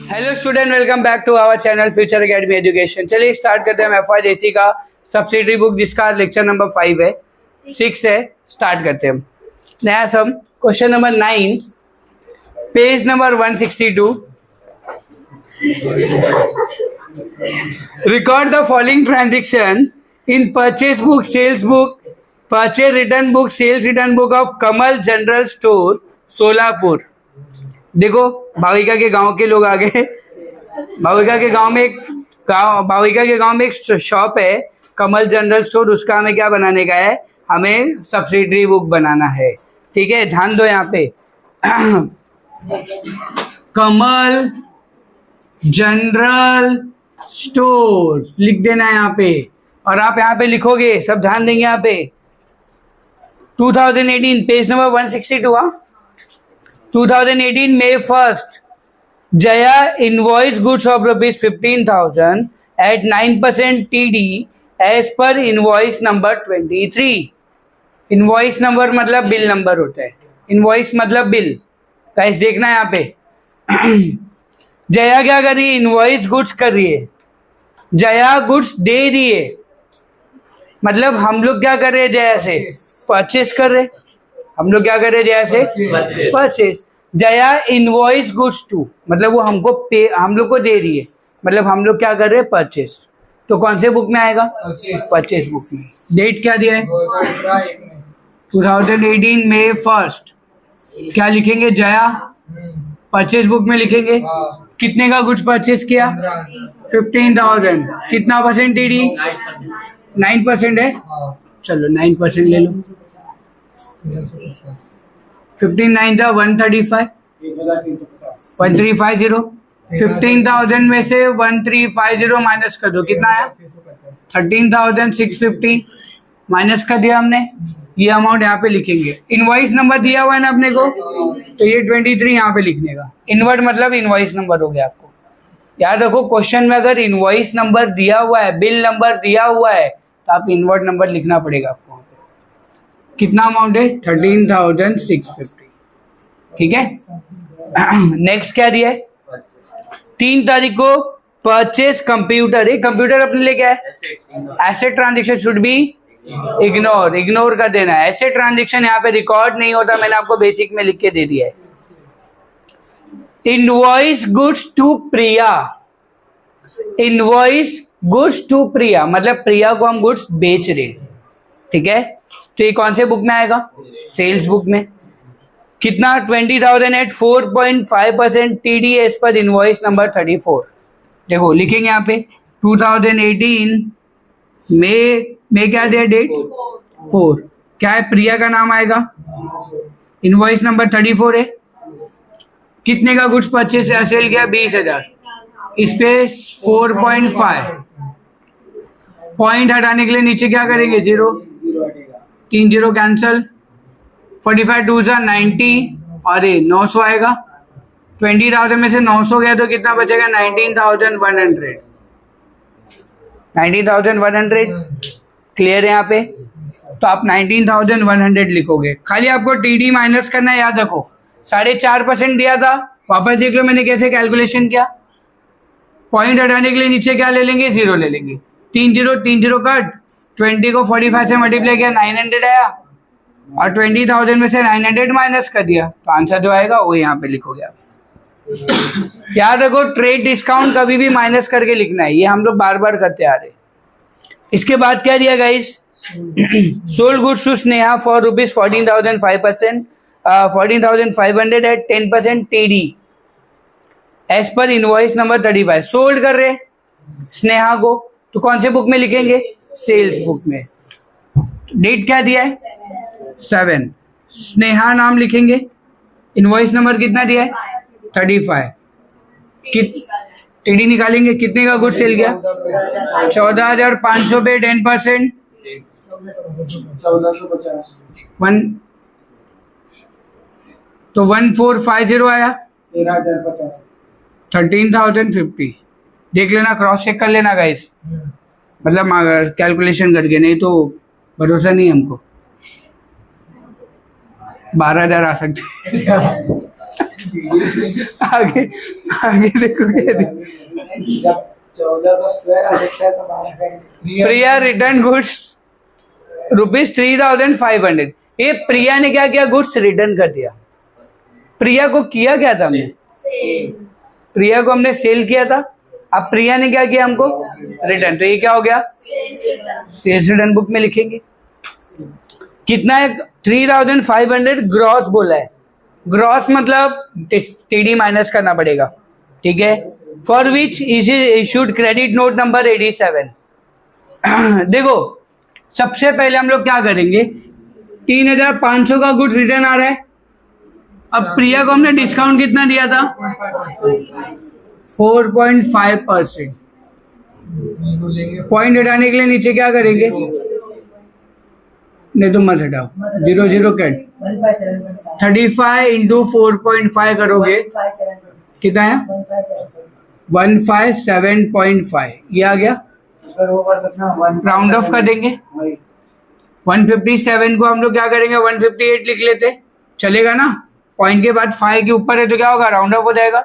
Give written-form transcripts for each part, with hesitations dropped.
Hello student, welcome back to our channel future academy education. चलिए start करते हैं FYJC का सब्सिडरी बुक, जिसका लेक्चर नंबर 5 है, 6 है। स्टार्ट करते हैं नया sum. Question number 9, page number 162। Record the following transaction in purchase book, sales book, purchase return book, sales return book of Kamal general store, Solapur. देखो, भाविका के गांव के लोग आ गए। भाविका के गांव में एक शॉप है, कमल जनरल स्टोर। उसका हमें क्या बनाने का है? हमें सब्सिडरी बुक बनाना है। ठीक है, ध्यान दो यहाँ पे। कमल जनरल स्टोर लिख देना है यहाँ पे, और आप यहाँ पे लिखोगे, सब ध्यान देंगे यहाँ पे। 2018 page number 162। 2018 May 1st, Jaya invoice goods of rupees 15,000 at 9% TD as per invoice number 23। Invoice number मतलब बिल नंबर होता है। इनवॉइस मतलब बिल। गाइस देखना है यहाँ पे। जया क्या कर रही है? इनवॉइस गुड्स कर रही है। जया गुड्स दे रही है, मतलब हम लोग क्या कर रहे हैं? जया से परचेस कर रहे हैं। हम लोग क्या कर रहे हैं? जया से purchase. Jaya invoice goods to, मतलब वो हमको पे, हम लोग को दे रही है, मतलब हम लोग क्या कर रहे हैं? परचेस। तो कौन से बुक में आएगा? परचेस बुक में। डेट क्या दिया है? 2018 May 1st। क्या लिखेंगे? जया परचेस बुक में लिखेंगे। कितने का गुड्स परचेस किया? 15,000। कितना परसेंट टीडी? 9% है। चलो 9% ले लो। 15 9 था 135, 1350। 15,000 में से 1350 माइनस कर दो, कितना आया? 13,650 माइनस कर दिया हमने। ये अमाउंट यहाँ पे लिखेंगे। इनवॉइस नंबर दिया हुआ है ना अपने को, तो ये 23 यहाँ पे लिखने का। इनवर्ट मतलब इनवॉइस नंबर हो गया। आपको याद रखो, क्वेश्चन में अगर इनवॉइस नंबर दिया हुआ है, बिल नंबर दिया हुआ है, तो आप इनवर्ट नंबर लिखना पड़ेगा आपको। कितना अमाउंट है? 13,650। ठीक है। नेक्स्ट क्या दिया है? 3 तारीख को परचेस कंप्यूटर। एक कंप्यूटर अपने लिए क्या है? Asset transaction should be ignore कर देना है। एसेट ट्रांजेक्शन यहाँ पे रिकॉर्ड नहीं होता, मैंने आपको बेसिक में लिख के दे दिया है। Invoice goods to Priya. Invoice goods to Priya मतलब प्रिया को हम गुड्स बेच रहे। ठीक है, तो ये कौन से बुक में आएगा? सेल्स बुक में। कितना? 20,000 at 4.5% TD as per invoice number 34। देखो लिखेंगे यहाँ पे 2018 में क्या दिया? डेट 4। क्या है? प्रिया का नाम आएगा। इनवॉइस नंबर 34 है। कितने का गुड्स परचेस सेल किया? 20,000। इस पे 4.5 पॉइंट हटाने के लिए नीचे क्या करेंगे? 0। 3 0 कैंसल। 45 2 90 और ये 900 आएगा। 20,000 में से 900 गया तो कितना बचेगा? 19,100। 19,100 क्लियर है यहाँ पे? तो आप 19,100 लिखोगे। खाली आपको टीडी माइनस करना है। याद रखो 4.5% दिया था। वापस देख लो मैंने कैसे कैलकुलेशन किया। पॉइंट हटाने के लिए नीचे क्या ले लेंगे? 0 ले लेंगे। 3 0 कट। 20 को 45 से मल्टीप्लाई किया, 900 आया, और 20,000 में से 900 माइनस कर दिया, तो आंसर जो आएगा वो यहाँ पे लिखोगे आप। याद रखो, ट्रेड डिस्काउंट कभी भी माइनस करके लिखना है। ये हम लोग बार बार करते आ रहे। इसके बाद क्या दिया guys? Sold goods to Sneha for rupees 14,500 at 10% TD as per invoice number 35। Sold कर रहे स्नेहा को, तो कौन से बुक में लिखेंगे? सेल्स बुक में। डेट क्या दिया है? 7। स्नेहा नाम लिखेंगे। इनवॉइस नंबर कितना दिया है? 35। टीडी निकालेंगे। कितने का गुड सेल गया? 14,500 पे 10%। 1 तो 1450 आया। 13,050। देख लेना, क्रॉस चेक कर लेना गाइस, मतलब कैलकुलेशन करके, नहीं तो भरोसा नहीं हमको। 12,000 आ सकते। आगे आगे देखो क्या दिया। जब 14 का स्क्वायर आ जाता है तो 12 का प्रिया रिटर्न गुड्स ₹3,500। ये प्रिया ने क्या किया, गुड्स रिटर्न कर दिया। प्रिया को किया क्या था हमने, प्रिया को हमने सेल किया था। अब प्रिया ने क्या किया, हमको रिटर्न। तो ये क्या हो गया, सेल्स रिटर्न बुक में लिखेंगे। कितना है, 3,500 ग्रॉस बोला है। ग्रॉस मतलब टीडी माइनस करना पड़ेगा, ठीक है। For which is issued credit note number 87। देखो सबसे पहले हम लोग क्या करेंगे, 3,500 का गुड्स रिटर्न आ रहा है। अब प्रिया को हमने डिस्काउंट कितना दिया था, 4.5%। पॉइंट हटाने के लिए नीचे क्या करेंगे, नहीं तो मत हटाओ, 0 0 कट, 35 इंटू 4.5 करोगे कितना है, 157.5। ये आ गया, राउंड ऑफ कर देंगे। 157 को हम लोग क्या करेंगे, 158 लिख लेते, चलेगा ना। पॉइंट के बाद 5 के ऊपर है तो क्या होगा, राउंड ऑफ हो जाएगा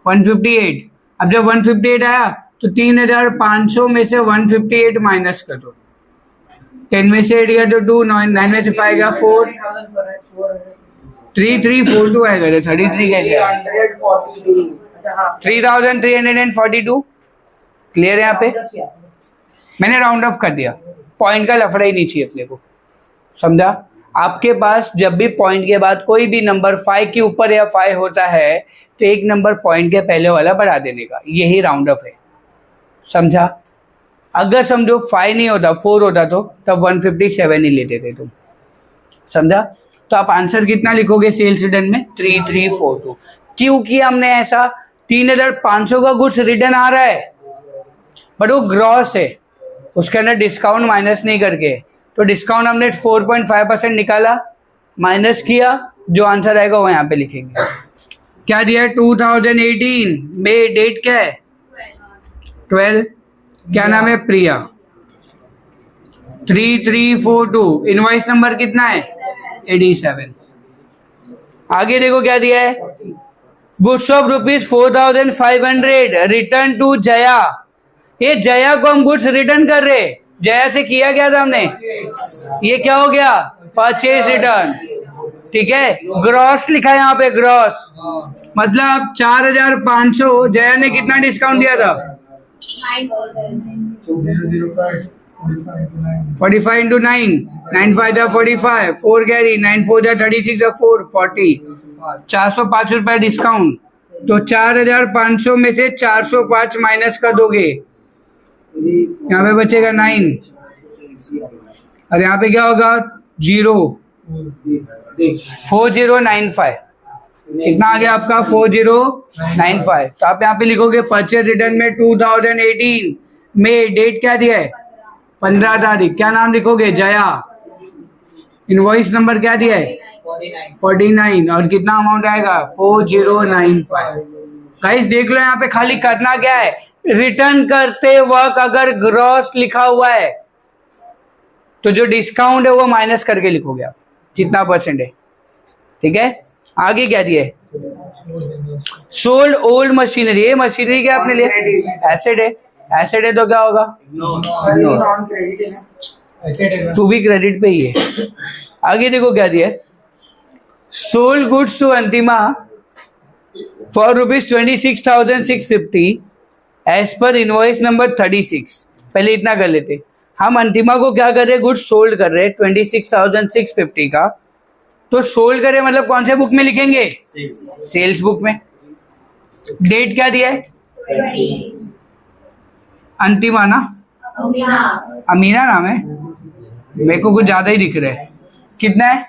158। अब जब 158 आया तो 3,500 में से 158 माइनस कर दो। 10 में से 8 गया तो 2, 9 में से 5 गया 4, 3342 आएगा। 33 कैसे आया, 3,342। क्लियर है यहाँ पे, मैंने राउंड ऑफ कर दिया। पॉइंट का लफड़ा ही नहीं चाहिए अपने को, समझा। आपके पास जब भी पॉइंट के बाद कोई भी नंबर 5 के ऊपर या 5 होता है तो एक नंबर पॉइंट के पहले वाला बढ़ा देने का, यही राउंड ऑफ है, समझा। अगर समझो 5 नहीं होता 4 होता तो तब 157 ही लेते थे तुम, समझा। तो आप आंसर कितना लिखोगे सेल्स रिटर्न में, 3342। क्यों किया हमने ऐसा, 3,500 का गुड्स रिटर्न आ रहा है बट वो ग्रॉस है, उसके अंदर डिस्काउंट माइनस नहीं करके। तो डिस्काउंट हमने 4.5% निकाला, माइनस किया, जो आंसर आएगा वो यहाँ पे लिखेंगे। क्या दिया है, 2018 में, डेट क्या है 12, क्या नाम है, प्रिया। 3342, इनवॉइस नंबर कितना है 87। आगे देखो क्या दिया है, goods of ₹4,500 return to Jaya. ये जया को हम गुड्स रिटर्न कर रहे, जया से किया क्या था हमने, ये क्या हो गया, परचेज रिटर्न, ठीक है। ग्रॉस लिखा है यहाँ पे, ग्रॉस मतलब 4,500, जया ने कितना डिस्काउंट दिया था, 45 इंटू 9, 9 5 45, 4 कैरी, 9 4 36 4 40, 405 रुपए डिस्काउंट। तो 4,500 में से 405 माइनस कर दोगे, यहाँ पे बचेगा 9, और यहाँ पे क्या होगा 0, 4095। कितना आ गया आपका, 4095। तो आप यहाँ पे लिखोगे परचेज रिटर्न में 2018 में, डेट क्या दिया है 15 तारीख, क्या नाम लिखोगे, जया। इनवॉइस नंबर क्या दिया है 49, और कितना अमाउंट आएगा 4095। गाइस देख लो यहाँ पे खाली करना क्या है, रिटर्न करते वक्त अगर ग्रॉस लिखा हुआ है तो जो डिस्काउंट है वो माइनस करके लिखोगे आप, कितना परसेंट है, ठीक है। आगे क्या दिया है, सोल्ड ओल्ड मशीनरी। ये मशीनरी क्या आपने लिया, एसेट है, एसेट है तो क्या होगा, तू भी क्रेडिट पे ही है। आगे देखो क्या दिया है, sold goods to Antima for ₹26,650 as per invoice number 36। पहले इतना कर लेते, हम अंतिमा को क्या कर रहे हैं, गुड्स सोल्ड कर रहे हैं 26,650 का। तो सोल्ड करे मतलब कौन से बुक में लिखेंगे, सेल्स बुक में। डेट क्या दिया है, अंतिमा ना, अमीना नाम है, मेरे को कुछ ज्यादा ही दिख रहा है। कितना है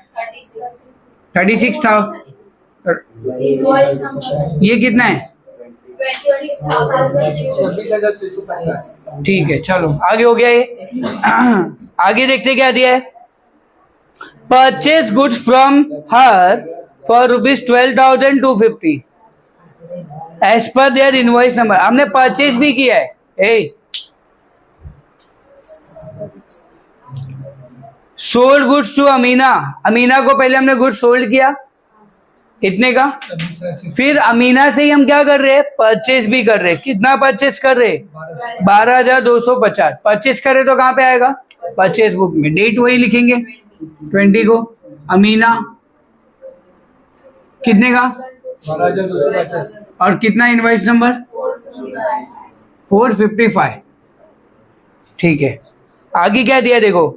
36 था, ये कितना है, ठीक है। चलो आगे हो गया ये। आगे देखते क्या दिया है, purchase goods from her for ₹12,250 as per their invoice number. हमने परचेज भी किया है, sold goods to Amina. Amina को पहले हमने गुड्स सोल्ड किया, इतने का। फिर अमीना से ही हम क्या कर रहे हैं, परचेज भी कर रहे हैं। कितना परचेज कर रहे हैं, 12,250 परचेज करे तो कहाँ पे आएगा, परचेज बुक में। डेट वही लिखेंगे 20 को। अमीना कितने का, 12,250 और कितना इनवॉइस नंबर 455। ठीक है, आगे क्या दिया देखो,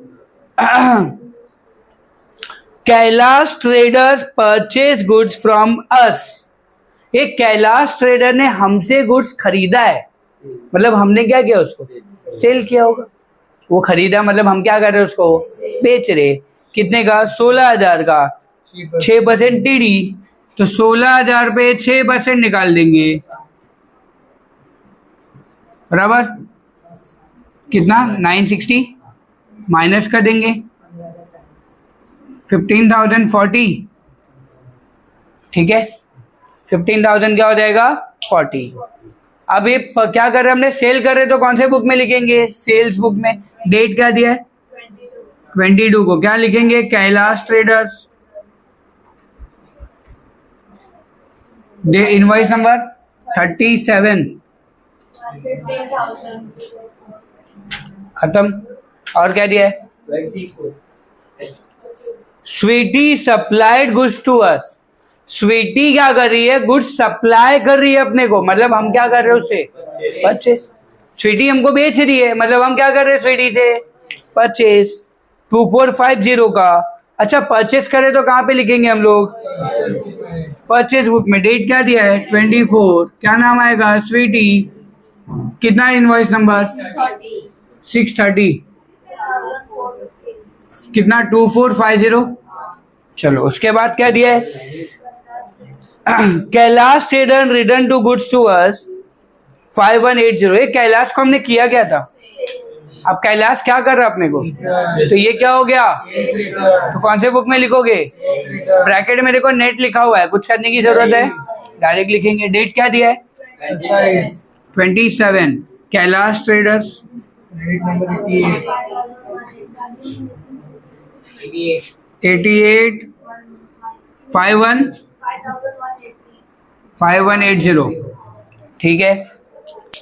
Kailash traders purchase goods from us. ये कैलाश ट्रेडर ने हमसे गुड्स खरीदा है, मतलब हमने क्या किया, उसको सेल किया होगा। वो खरीदा मतलब हम क्या कर रहे हैं, उसको बेच रहे। कितने का, 16,000 का, 6% टीडी, तो 16,000 पे 6% निकाल देंगे, बराबर कितना, 960 माइनस कर देंगे 15,040। ठीक है, 15,000 क्या हो जाएगा, 40। अब ये क्या कर रहे हैं हमने, सेल कर रहे तो कौन से बुक में लिखेंगे, सेल्स बुक में। डेट क्या दिया है, 22 को क्या लिखेंगे, कैलाश ट्रेडर्स। इनवॉइस नंबर 37, खत्म। और क्या दिया है, 24 Sweety supplied goods to us. Sweety क्या कर रही है, गुड्स सप्लाई कर रही है अपने को, मतलब हम क्या कर रहे हैं उससे, परचेस। स्वीटी हमको बेच रही है, मतलब हम क्या कर रहे हैं स्वीटी से, परचेस। 2450 का। अच्छा, परचेस करें तो कहाँ पे लिखेंगे हम लोग, परचेस बुक में। डेट क्या दिया है, 24, क्या नाम आएगा, स्वीटी। कितना इनवॉइस नंबर 630, कितना 2450। चलो उसके बाद क्या दिया है, Kailash trader return to goods to us 5180। ये कैलाश को हमने किया क्या था, अब कैलाश क्या कर रहा है अपने को, तो ये क्या हो गया, तो कौन से बुक में लिखोगे, ब्रैकेट में देखो नेट लिखा हुआ है, कुछ करने की जरूरत है, डायरेक्ट लिखेंगे। डेट क्या दिया है, 27, कैलाश ट्रेडर्स। नंबर 88 5180। ठीक है,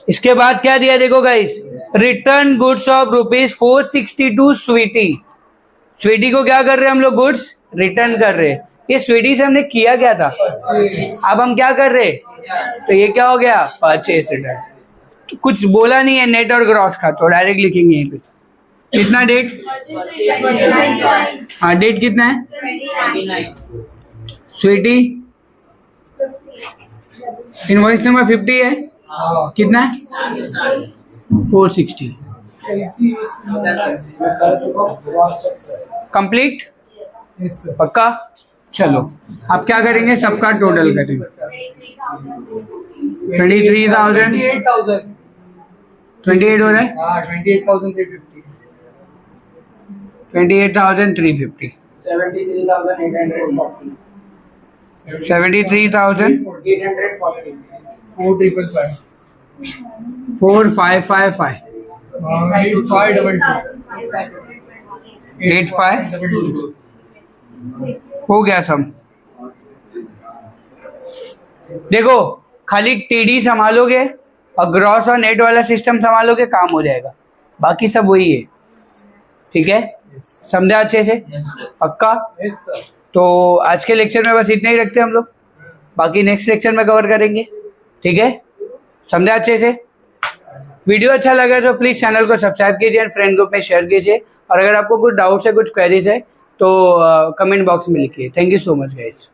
इसके बाद क्या दिया देखो guys, return goods of ₹462 Sweety. Sweety को क्या कर रहे हैं हम लोग, गुड्स रिटर्न कर रहे हैं। ये स्वीटी से हमने किया क्या था, अब हम क्या कर रहे, तो ये क्या हो गया, परचेस रिटर्न। तो कुछ बोला नहीं है नेट और ग्रॉस का, तो डायरेक्ट लिखेंगे यहीं पे। कितना डेट, हाँ डेट कितना है, स्वीटी इनवॉइस नंबर 50 है, कितना है 460। कंप्लीट, पक्का। चलो अब क्या करेंगे, सबका टोटल करेंगे। 23,000, 28 हो रहा है, 28,350, 28,350, 73,840, 73,840, 4,555, 4555, 85 हो गया सब। देखो खाली टीडी संभालोगे और ग्रॉस और नेट वाला सिस्टम संभालोगे, काम हो जाएगा, बाकी सब वही है। ठीक है, समझा अच्छे से, पक्का। तो आज के लेक्चर में बस इतना ही रखते हैं हम लोग, बाकी नेक्स्ट लेक्चर में कवर करेंगे। ठीक है, समझा अच्छे से। वीडियो अच्छा लगा तो प्लीज़ चैनल को सब्सक्राइब कीजिए और फ्रेंड ग्रुप में शेयर कीजिए। और अगर आपको कुछ डाउट्स है, कुछ क्वेरीज है तो कमेंट बॉक्स में लिखिए। Thank you so much guys.